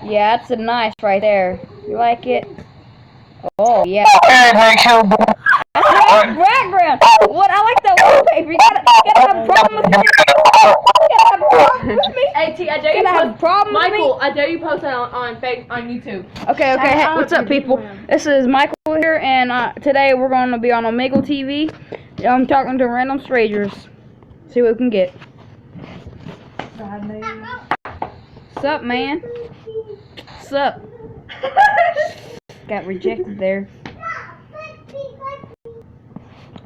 Yeah, that's a nice right there. You like it? Oh, yeah. That's a nice background. What? I like that wallpaper. You gotta have a problem with me. You gotta have a problem with me. Hey, T, I dare you have a problem with me. Michael, I dare you post that on YouTube. Okay. Hey, what's up, people? This is Michael here, and today we're going to be on Omegle TV. I'm talking to random strangers. See what we can get. Sup, man? Sup? Got rejected there.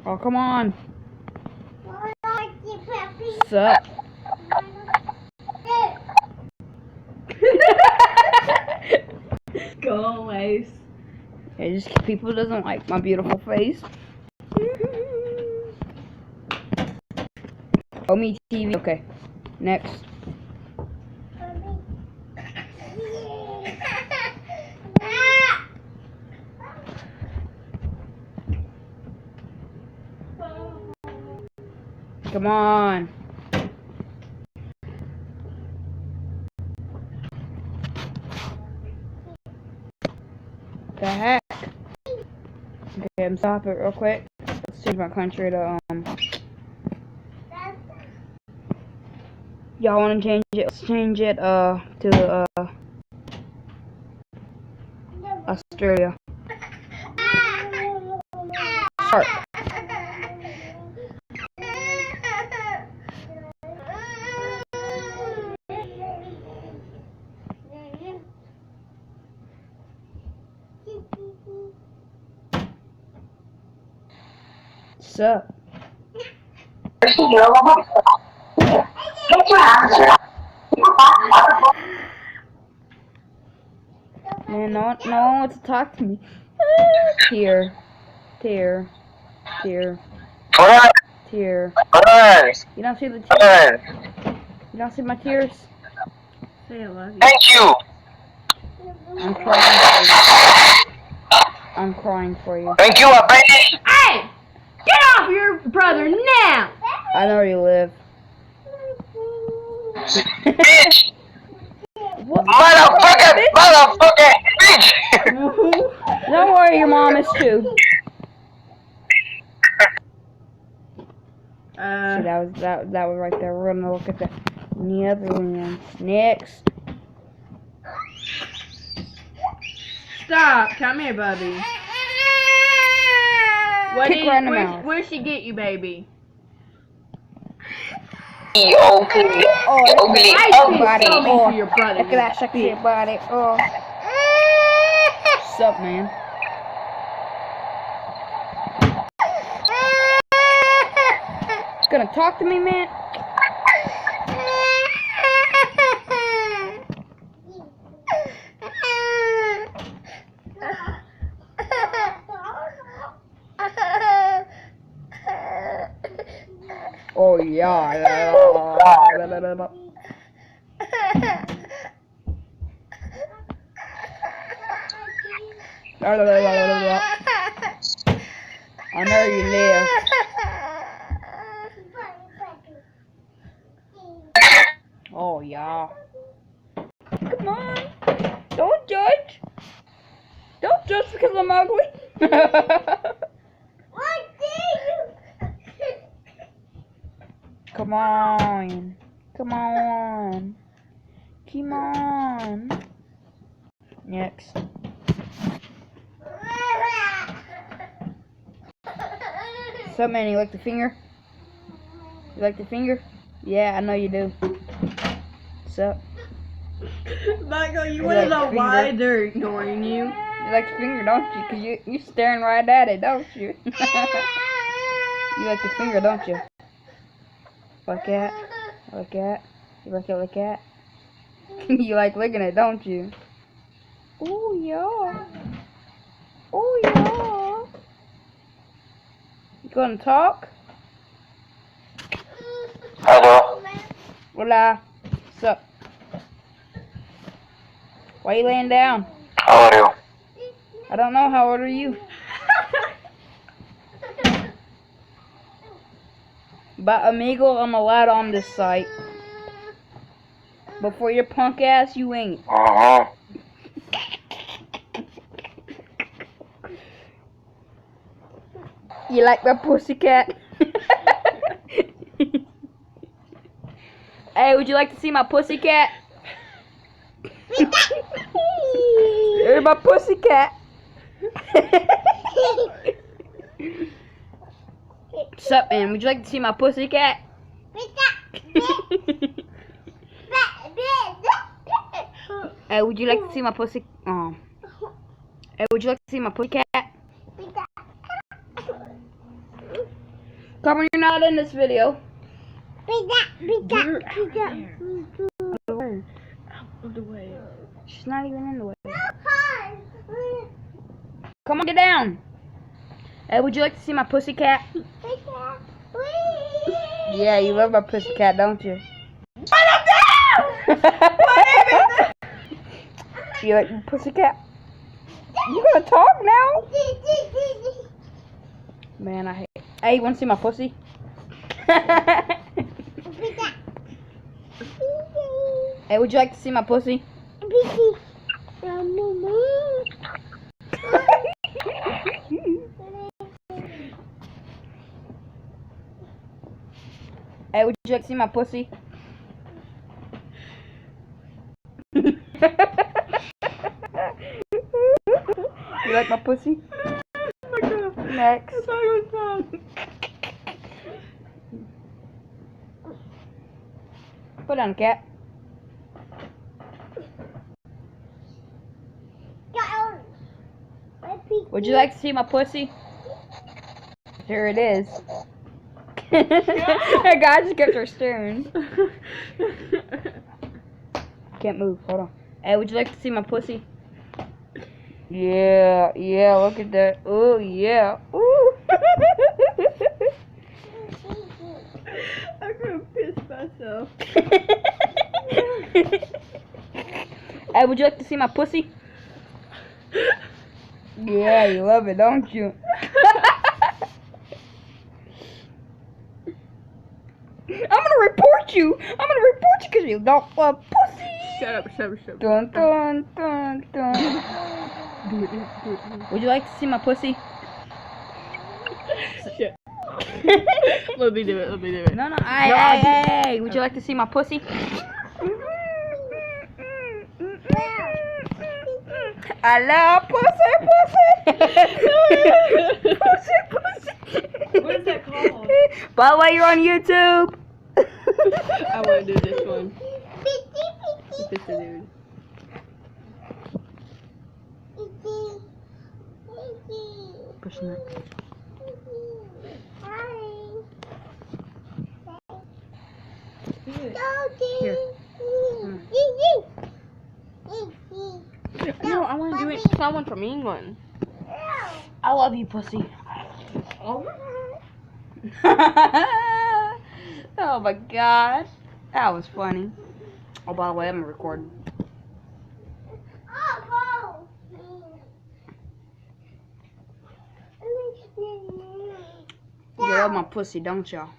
Oh, come on. Sup? Go away. Yeah, just people doesn't like my beautiful face. Omegle TV. Okay. Next. Come on. The heck? Okay, I'm stopping it real quick. Let's change my country to y'all wanna change it? Let's change it to Australia. Shark. Sup? Man, no one wants to talk to me. Tear. You don't see the tears? You don't see my tears? Say I love you. Thank you. I'm crying for you. Thank you, baby. Hey! Get off your brother now! I know where you live. Bitch. What? Motherfucker, bitch. Don't worry, your mom is too. See, that was right there. We're gonna look at the Netherlands next. Stop! Come here, Bubby. Where'd she get you, baby? Ugly. Body. Oh, your brother. Look at that sexy body. Oh. What's up, man? Gonna talk to me, man? Oh yeah. I know you live. Oh yeah. Come on. Don't judge. Don't judge because I'm ugly. Come on. Come on. Come on. Next. So man, you like the finger? You like the finger? Yeah, I know you do. So. Michael, you wanna know why they're ignoring you? You like the finger, don't you? Cause you staring right at it, don't you? You like the finger, don't you? Like that? Like that? You like it like that? You like licking it, don't you? Oh yeah. Oh yeah. You gonna talk? Hello. Hola. What's up? Why you laying down? How are you? I don't know. How old are you? But Omegle, I'm allowed on this site. But for your punk ass, you ain't. You like my pussycat? Hey, would you like to see my pussycat? Here's my pussycat. Sup, man? Would you like to see my pussycat? Hey, would you like to see my pussy? Hey, would you like to see my pussycat? Come on, you're not in this video. Get out of the way. She's not even in the way. Come on, get down. Hey, would you like to see my pussycat? Yeah, you love my pussycat, don't you? You like my pussycat? You gonna talk now? Man, I hate. Hey, you wanna see my pussy? Hey, would you like to see my pussy? Hey, would you like to see my pussy? You like my pussy? Next. Put down, cat. Would you like to see my pussy? Here it is. That guy just kept her staring. Can't move. Hold on. Hey, would you like to see my pussy? Yeah, look at that. Oh, yeah. Ooh. I'm gonna piss myself. Hey, would you like to see my pussy? Yeah, you love it, don't you? I'm gonna report you. I'm gonna report you because you don't love pussy. Shut up. Dun dun dun dun. Do it. Would you like to see my pussy? Shit. Let me do it. No. Hey. Would you like to see my pussy? I love pussy. Pussy. What is that called? By the way, you're on YouTube. I want to do this one. This is dude. Push next. Here. No, I want to do it. Someone from England. I love you, pussy. Oh my god. That was funny. Oh, by the way, I'm recording. You love my pussy, don't y'all?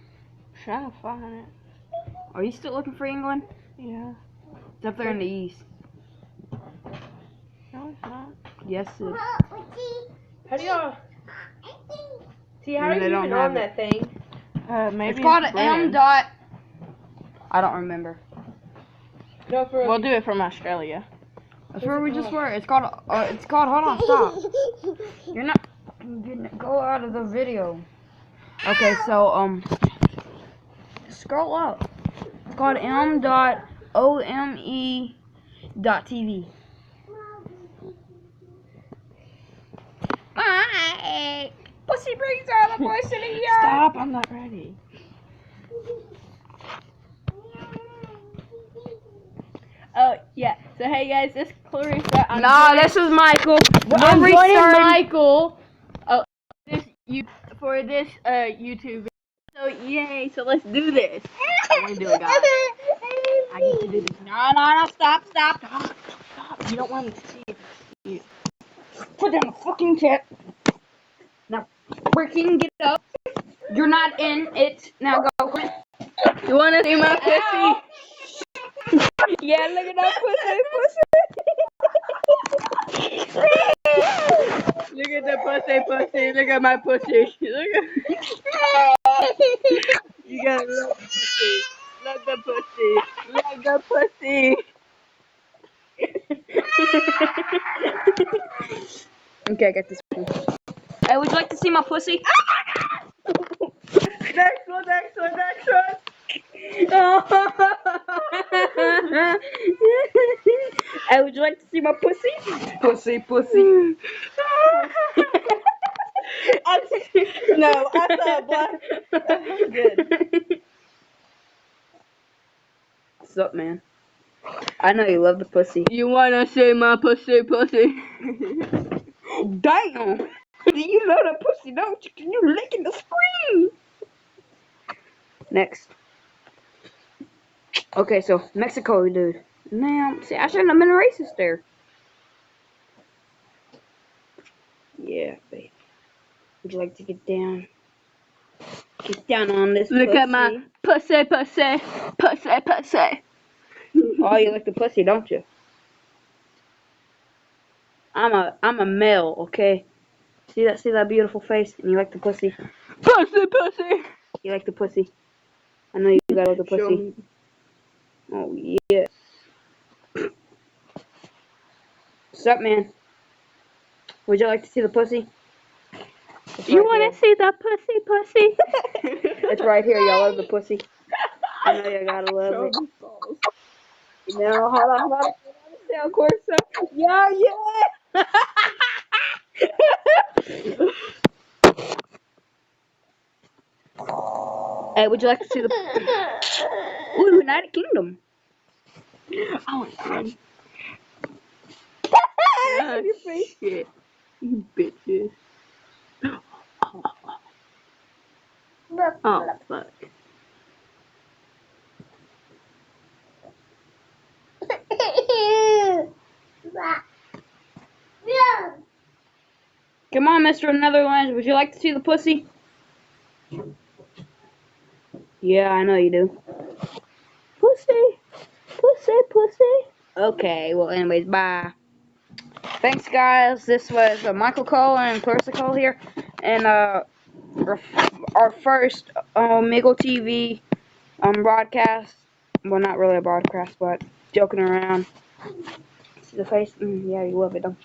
Trying to find it. Are you still looking for England? Yeah. It's up there in the east. No, it's not. Yes, it is. How do y'all? See, how Maybe are they you don't even have on it. that thing? Maybe It's called an Britain. M dot. I don't remember. No, we'll do it from Australia. That's where we just were. It's called. Hold on, stop. You're not. Go out of the video. Okay, so scroll up. It's called m.ome.tv. Bye. Pussy brings all the boys to the yard. Stop! I'm not ready. Oh yeah. So hey guys, this is Clarissa. This is Michael. I'm joining restarting. Michael. Oh, for this YouTube video. So yay! So let's do this. I'm gonna do it, guys. I get to do this. No, stop. Stop! You don't want me to see it. Put down the fucking tip. Now, freaking get up. You're not in it. Now go. You wanna see my pussy? Yeah, look at that pussy. Look at the pussy. Look at my pussy. Look at. You gotta love the pussy. Love the pussy. Love the pussy. Okay, I got this one. Hey, would you like to see my pussy? Next one. Hey, would you like to see my pussy? Pussy. No, I saw a black. Good. What's up, man? I know you love the pussy. You wanna see my pussy? Damn! You love the pussy, don't you? Can you licking the screen? Next. Okay, so Mexico, dude. Now, see, I shouldn't have been racist there. Yeah, baby. Would you like to get down? Get down on this Look pussy. at my pussy. Oh, you like the pussy, don't you? I'm a male, okay? See that beautiful face? And you like the pussy? Pussy. You like the pussy? I know you gotta love the Show pussy. me. Oh, yeah. What's up, man? Would you like to see the pussy? It's You right wanna here. see the pussy? It's right here, y'all love the pussy. I know you gotta love it. No, hold on. Of course, yeah. Hey, would you like to see the? Ooh, United Kingdom. Oh, shit. In your face. Shit. You bitches. Oh, fuck. Come on, Mr. Netherlands. Would you like to see the pussy? Yeah, I know you do. Pussy. Okay, well, anyways, bye. Thanks, guys. This was Michael Cole and Clarissa Cole here, and our first Omegle TV broadcast. Well, not really a broadcast, but joking around. See the face? Yeah, you love it, don't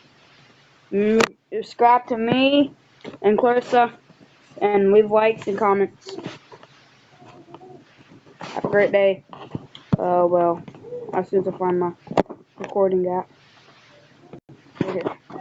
you? Subscribe to me and Clarissa, and leave likes and comments. Have a great day. Well, as soon as I find my recording app.